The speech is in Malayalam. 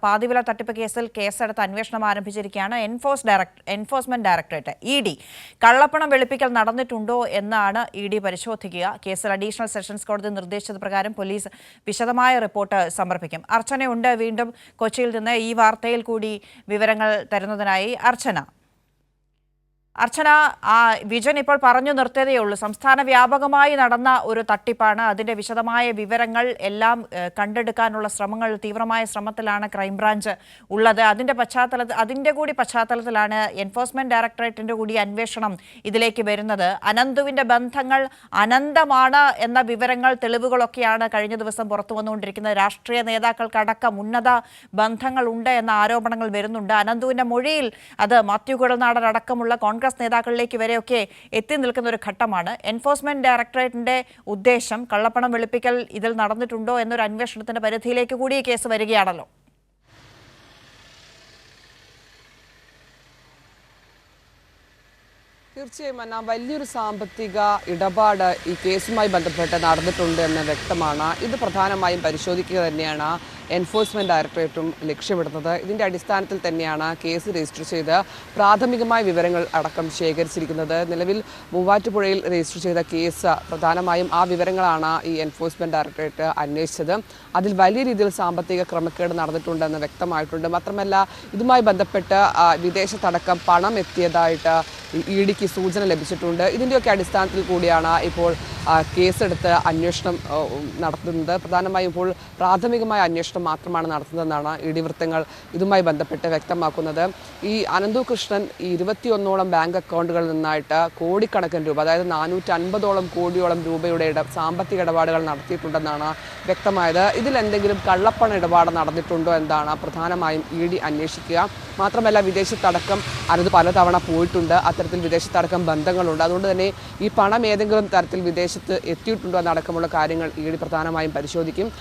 പാതിവില തട്ടിപ്പ് കേസിൽ കേസെടുത്ത് അന്വേഷണം ആരംഭിച്ചിരിക്കുകയാണ് എൻഫോഴ്സ്മെന്റ് ഡയറക്ടറേറ്റ് ED. കള്ളപ്പണം വെളുപ്പിക്കൽ നടന്നിട്ടുണ്ടോ എന്നാണ് ED പരിശോധിക്കുക. കേസിൽ അഡീഷണൽ സെഷൻസ് കോടതി നിർദ്ദേശിച്ചത് പ്രകാരം പോലീസ് വിശദമായ റിപ്പോർട്ട് സമർപ്പിക്കും. അർച്ചനയുണ്ട് വീണ്ടും കൊച്ചിയിൽ നിന്ന് ഈ വാർത്തയിൽ കൂടി വിവരങ്ങൾ തരുന്നതിനായി. അർച്ചന, വിജൻ ഇപ്പോൾ പറഞ്ഞു നിർത്തിയതേ ഉള്ളൂ. സംസ്ഥാന വ്യാപകമായി നടന്ന ഒരു തട്ടിപ്പാണ്. അതിന്റെ വിശദമായ വിവരങ്ങൾ എല്ലാം കണ്ടെടുക്കാനുള്ള തീവ്രമായ ശ്രമത്തിലാണ് ക്രൈംബ്രാഞ്ച് ഉള്ളത്. അതിന്റെ കൂടി പശ്ചാത്തലത്തിലാണ് എൻഫോഴ്സ്മെന്റ് ഡയറക്ടറേറ്റിന്റെ കൂടി അന്വേഷണം ഇതിലേക്ക് വരുന്നത്. അനന്തുവിന്റെ ബന്ധങ്ങൾ അനന്തമാണ് എന്ന വിവരങ്ങൾ, തെളിവുകളൊക്കെയാണ് കഴിഞ്ഞ ദിവസം പുറത്തു വന്നുകൊണ്ടിരിക്കുന്നത്. രാഷ്ട്രീയ നേതാക്കൾക്കടക്കം ഉന്നത ബന്ധങ്ങൾ ഉണ്ട് എന്ന ആരോപണങ്ങൾ വരുന്നുണ്ട്. അനന്തുവിന്റെ മൊഴിയിൽ അത് മാത്യു കുഴൽനാടൻ അടക്കമുള്ള കോൺഗ്രസ് നേതാക്കളിലേക്ക് വരെയൊക്കെ എത്തി നിൽക്കുന്ന ഒരു ഘട്ടമാണ്. എൻഫോഴ്സ്മെന്റ് ഡയറക്ടറേറ്റിന്റെ ഉദ്ദേശം കള്ളപ്പണം വെളുപ്പിക്കൽ ഇതിൽ നടന്നിട്ടുണ്ടോ എന്നൊരു അന്വേഷണത്തിന്റെ പരിധിയിലേക്ക് കൂടി ഈ കേസ് വരികയാണല്ലോ. തീർച്ചയായും അന്ന, വലിയൊരു സാമ്പത്തിക ഇടപാട് ഈ കേസുമായി ബന്ധപ്പെട്ട് നടന്നിട്ടുണ്ട് എന്ന് വ്യക്തമാണ്. ഇത് പ്രധാനമായും പരിശോധിക്കുക തന്നെയാണ് എൻഫോഴ്സ്മെന്റ് ഡയറക്ടറേറ്റും ലക്ഷ്യമിടുന്നത്. ഇതിന്റെ അടിസ്ഥാനത്തിൽ തന്നെയാണ് കേസ് രജിസ്റ്റർ ചെയ്ത് പ്രാഥമികമായ വിവരങ്ങൾ അടക്കം ശേഖരിച്ചിരിക്കുന്നത്. നിലവിൽ മൂവാറ്റുപുഴയിൽ രജിസ്റ്റർ ചെയ്ത കേസ് പ്രധാനമായും ആ വിവരങ്ങളാണ് ഈ എൻഫോഴ്സ്മെന്റ് ഡയറക്ടറേറ്റ് അന്വേഷിച്ചത്. അതിൽ വലിയ രീതിയിൽ സാമ്പത്തിക ക്രമക്കേട് നടന്നിട്ടുണ്ടെന്ന് വ്യക്തമായിട്ടുണ്ട്. മാത്രമല്ല, ഇതുമായി ബന്ധപ്പെട്ട് വിദേശത്തടക്കം പണം എത്തിയതായിട്ട് EDക്ക് സൂചന ലഭിച്ചിട്ടുണ്ട്. ഇതിൻ്റെയൊക്കെ അടിസ്ഥാനത്തിൽ കൂടിയാണ് ഇപ്പോൾ കേസെടുത്ത് അന്വേഷണം നടത്തുന്നത്. പ്രധാനമായും ഇപ്പോൾ പ്രാഥമികമായ അന്വേഷണം മാത്രമാണ് നടത്തുന്നതെന്നാണ് ED വൃത്തങ്ങൾ ഇതുമായി ബന്ധപ്പെട്ട് വ്യക്തമാക്കുന്നത്. ഈ അനന്തു കൃഷ്ണൻ 21ഓളം ബാങ്ക് അക്കൗണ്ടുകളിൽ നിന്നായിട്ട് കോടിക്കണക്കിന് രൂപ, അതായത് 450ഓളം കോടിയോളം രൂപയുടെ സാമ്പത്തിക ഇടപാടുകൾ നടത്തിയിട്ടുണ്ടെന്നാണ് വ്യക്തമായത്. ഇതിൽ എന്തെങ്കിലും കള്ളപ്പണ ഇടപാട് നടന്നിട്ടുണ്ടോ എന്നാണ് പ്രധാനമായും ED അന്വേഷിക്കുക. മാത്രമല്ല, വിദേശത്തടക്കം അനന്ത് പലതവണ പോയിട്ടുണ്ട്. അത്തരത്തിൽ വിദേശത്തടക്കം ബന്ധങ്ങളുണ്ട്. അതുകൊണ്ട് തന്നെ ഈ പണം ഏതെങ്കിലും തരത്തിൽ വിദേശത്ത് എത്തിയിട്ടുണ്ടോ എന്നടക്കമുള്ള കാര്യങ്ങൾ ED പ്രധാനമായും പരിശോധിക്കും.